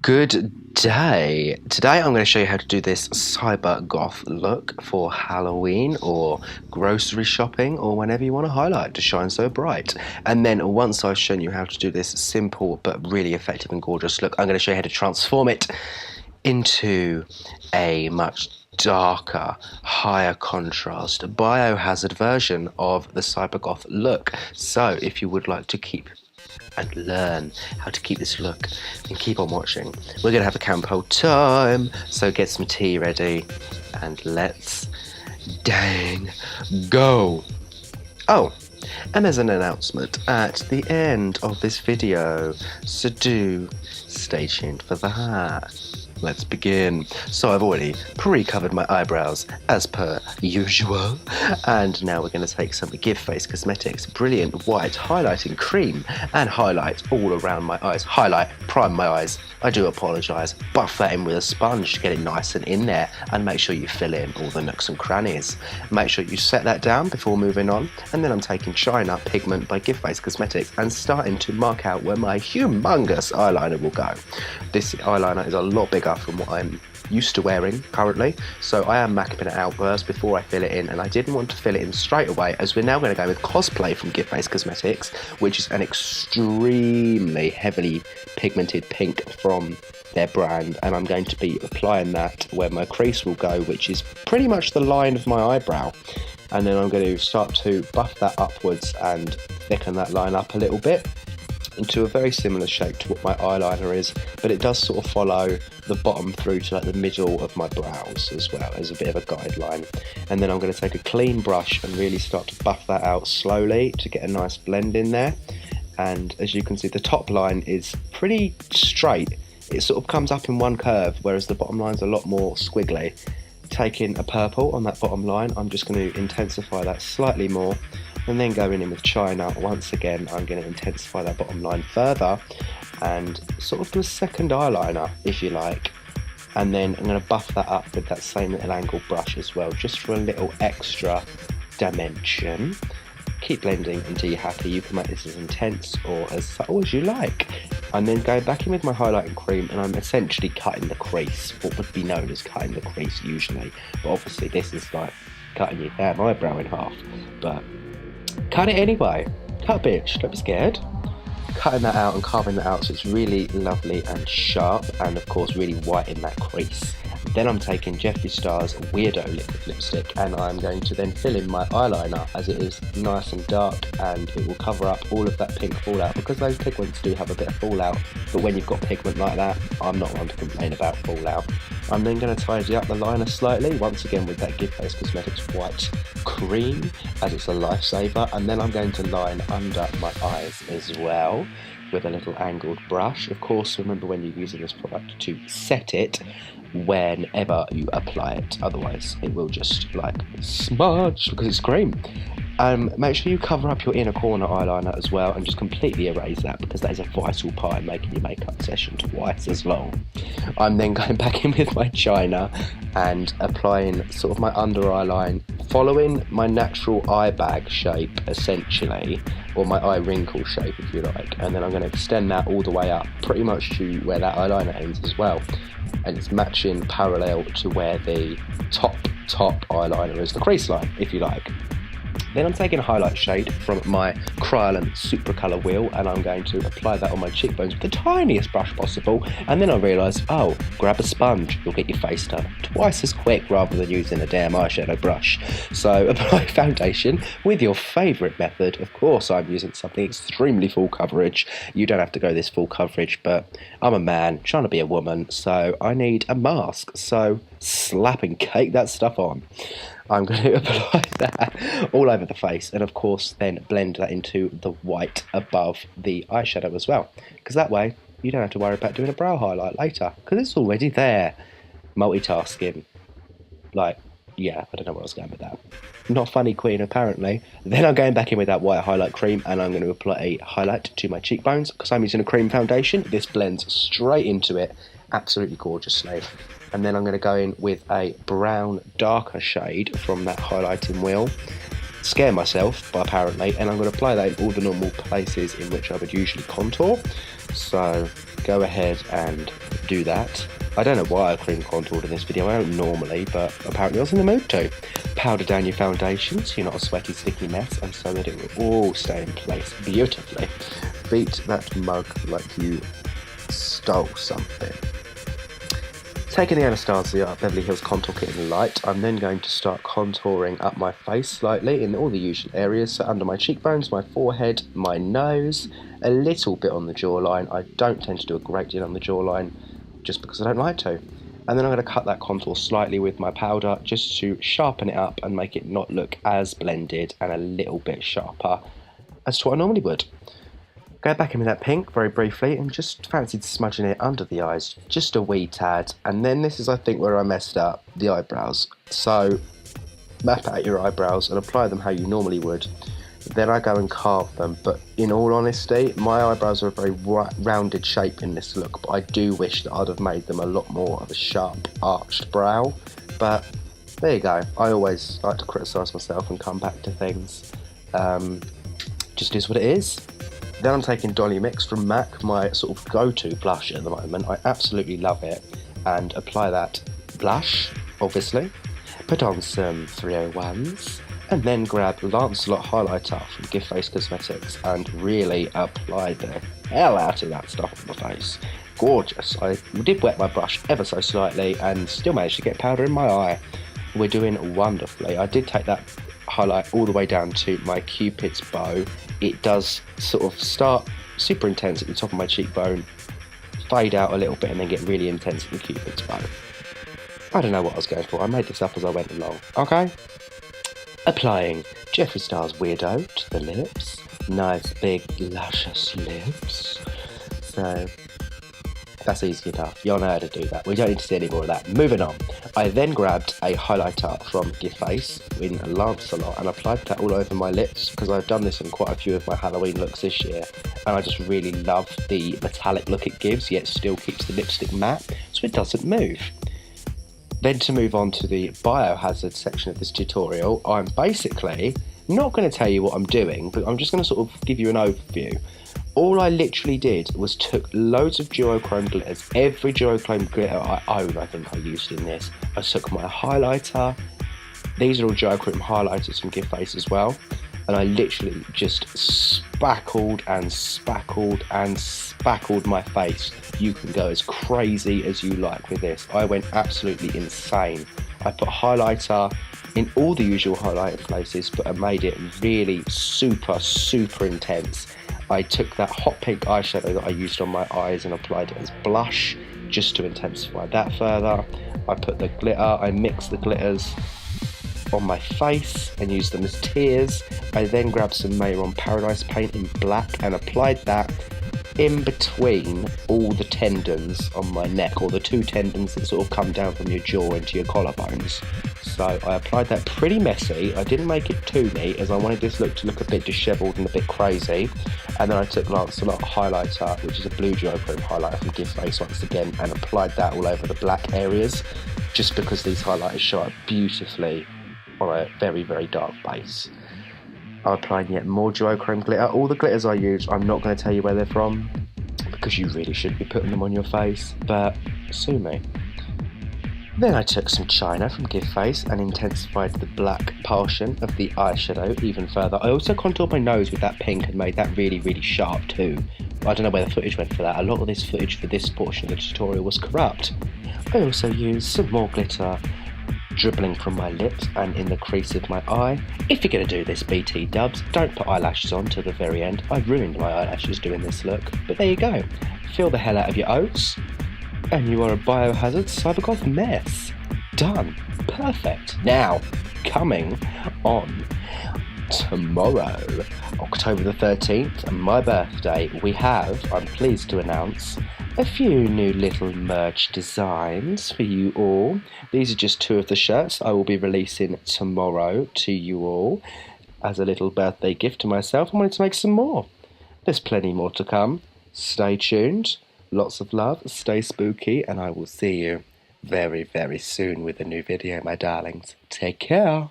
Good day. Today I'm going to show you how to do this Cybergoth look for Halloween or grocery shopping or whenever you want to highlight to shine so bright. And then once I've shown you how to do this simple but really effective and gorgeous look, I'm going to show you how to transform it into a much darker, higher contrast, biohazard version of the Cybergoth look. So if you would like to keep and learn how to keep this look, and keep on watching. We're gonna have a campo time, so get some tea ready and let's dang go. Oh, and there's an announcement at the end of this video, so do stay tuned for that. Let's begin. So I've already pre-covered my eyebrows as per usual, and now we're going to take some Give Face Cosmetics Brilliant White Highlighting Cream and highlight all around my eyes. Highlight, prime my eyes. I do apologise. Buff that in with a sponge to get it nice and in there, and make sure you fill in all the nooks and crannies. Make sure you set that down before moving on, and then I'm taking China Pigment by Give Face Cosmetics and starting to mark out where my humongous eyeliner will go. This eyeliner is a lot bigger from what I'm used to wearing currently, so I am mapping it out first before I fill it in, and I didn't want to fill it in straight away as we're now going to go with Cosplay from Give Face Cosmetics, which is an extremely heavily pigmented pink from their brand, and I'm going to be applying that where my crease will go, which is pretty much the line of my eyebrow, and then I'm going to start to buff that upwards and thicken that line up a little bit into a very similar shape to what my eyeliner is, but it does sort of follow the bottom through to like the middle of my brows as well as a bit of a guideline. And then I'm going to take a clean brush and really start to buff that out slowly to get a nice blend in there. And as you can see, the top line is pretty straight. It sort of comes up in one curve, whereas the bottom line's a lot more squiggly. Taking a purple on that bottom line, I'm just going to intensify that slightly more, and then going in with China once again. I'm going to intensify that bottom line further and sort of do a second eyeliner if you like, and then I'm going to buff that up with that same little angled brush as well, just for a little extra dimension. Keep blending until you're happy. You can make this as intense or as subtle as you like. I'm then going back in with my highlighting cream, and I'm essentially cutting the crease, what would be known as cutting the crease usually, but obviously this is like cutting your damn eyebrow in half, but cut it anyway. Cut, bitch, don't be scared. Cutting that out and carving that out so it's really lovely and sharp, and of course really white in that crease. Then I'm taking Jeffree Star's Weirdo liquid lipstick, and I'm going to then fill in my eyeliner as it is nice and dark, and it will cover up all of that pink fallout, because those pigments do have a bit of fallout, but when you've got pigment like that, I'm not one to complain about fallout. I'm then going to tidy up the liner slightly, once again with that Give Face Cosmetics white cream, as it's a lifesaver, and then I'm going to line under my eyes as well with a little angled brush. Of course, remember when you're using this product to set it whenever you apply it, otherwise it will just like smudge because it's cream. Make sure you cover up your inner corner eyeliner as well and just completely erase that, because that is a vital part in making your makeup session twice as long. I'm then going back in with my China and applying sort of my under eye line, following my natural eye bag shape essentially, or my eye wrinkle shape if you like, and then I'm going to extend that all the way up pretty much to where that eyeliner ends as well, and it's matching parallel to where the top eyeliner is, the crease line if you like. Then I'm taking a highlight shade from my Kryolan Supra Colour wheel, and I'm going to apply that on my cheekbones with the tiniest brush possible, and then I realised, oh, grab a sponge, you'll get your face done twice as quick rather than using a damn eyeshadow brush. So apply foundation with your favourite method. Of course I'm using something extremely full coverage. You don't have to go this full coverage, but I'm a man trying to be a woman, so I need a mask, so slap and cake that stuff on. I'm going to apply that all over the face, and of course then blend that into the white above the eyeshadow as well, because that way you don't have to worry about doing a brow highlight later, because it's already there. Multitasking. Like, yeah, I don't know where I was going with that. Not funny, queen, apparently. Then I'm going back in with that white highlight cream, and I'm going to apply a highlight to my cheekbones, because I'm using a cream foundation. This blends straight into it absolutely gorgeously. And then I'm going to go in with a brown darker shade from that highlighting wheel, scare myself apparently, and I'm going to apply that in all the normal places in which I would usually contour. So go ahead and do that. I don't know why I cream contoured in this video, I don't normally, but apparently I was in the mood to. Powder down your foundation so you're not a sweaty, sticky mess, and so that it will all stay in place beautifully. Beat that mug like you stole something. Taking the Anastasia Beverly Hills Contour Kit in light, I'm then going to start contouring up my face slightly in all the usual areas, so under my cheekbones, my forehead, my nose, a little bit on the jawline. I don't tend to do a great deal on the jawline, just because I don't like to. And then I'm going to cut that contour slightly with my powder, just to sharpen it up and make it not look as blended and a little bit sharper as to what I normally would. Go back in with that pink very briefly and just fancied smudging it under the eyes, just a wee tad. And then this is, I think, where I messed up, the eyebrows. So map out your eyebrows and apply them how you normally would. Then I go and carve them, but in all honesty, my eyebrows are a very rounded shape in this look, but I do wish that I'd have made them a lot more of a sharp, arched brow. But there you go. I always like to criticise myself and come back to things. Just is what it is. Then I'm taking Dolly Mix from MAC, my sort of go-to blush at the moment. I absolutely love it. And apply that blush, obviously. Put on some 301s. And then grab Lancelot highlighter from Gift Face Cosmetics and really apply the hell out of that stuff on my face. Gorgeous. I did wet my brush ever so slightly and still managed to get powder in my eye. We're doing wonderfully. I did take that highlight all the way down to my Cupid's bow. It does sort of start super intense at the top of my cheekbone, fade out a little bit and then get really intense at the Cupid's bow. I don't know what I was going for. I made this up as I went along. Okay? Applying Jeffree Star's Weirdo to the lips. Nice big luscious lips. So that's easy enough. You all know how to do that. We don't need to see any more of that. Moving on. I then grabbed a highlighter from Gift Face in Lancelot and applied that all over my lips because I've done this in quite a few of my Halloween looks this year and I just really love the metallic look it gives, yet still keeps the lipstick matte so it doesn't move. Then to move on to the Biohazard section of this tutorial, I'm basically not going to tell you what I'm doing, but I'm just going to sort of give you an overview. All I literally did was took loads of duochrome glitters, every duochrome glitter I own I think I used in this. I took my highlighter, these are all duochrome highlighters from Gift Face as well, and I literally just spackled and spackled and spackled my face. You can go as crazy as you like with this. I went absolutely insane. I put highlighter in all the usual highlighter places, but I made it really super intense. I took that hot pink eyeshadow that I used on my eyes and applied it as blush just to intensify that further. I put the glitter, I mixed the glitters on my face and used them as tears. I then grabbed some Mayron Paradise paint in black and applied that in between all the tendons on my neck, or the two tendons that sort of come down from your jaw into your collarbones. So I applied that pretty messy. I didn't make it too neat as I wanted this look to look a bit dishevelled and a bit crazy. And then I took Lancelot highlighter, which is a blue duochrome highlighter from Gift Face once again, and applied that all over the black areas, just because these highlighters show up beautifully on a very dark base. I'm applying yet more duochrome glitter. All the glitters I use, I'm not going to tell you where they're from, because you really shouldn't be putting them on your face, but sue me. Then I took some China from Gift Face and intensified the black portion of the eyeshadow even further. I also contoured my nose with that pink and made that really sharp too. I don't know where the footage went for that. A lot of this footage for this portion of the tutorial was corrupt. I also used some more glitter dribbling from my lips and in the crease of my eye. If you're going to do this, BT dubs, don't put eyelashes on till the very end. I ruined my eyelashes doing this look, but there you go. Fill the hell out of your oats, and you are a Biohazard Cybergoth mess. Done. Perfect. Now, coming on tomorrow, October the 13th, my birthday, we have, I'm pleased to announce, a few new little merch designs for you all. These are just two of the shirts I will be releasing tomorrow to you all as a little birthday gift to myself. I wanted to make some more. There's plenty more to come. Stay tuned. Lots of love. Stay spooky, and I will see you very soon with a new video, my darlings. Take care.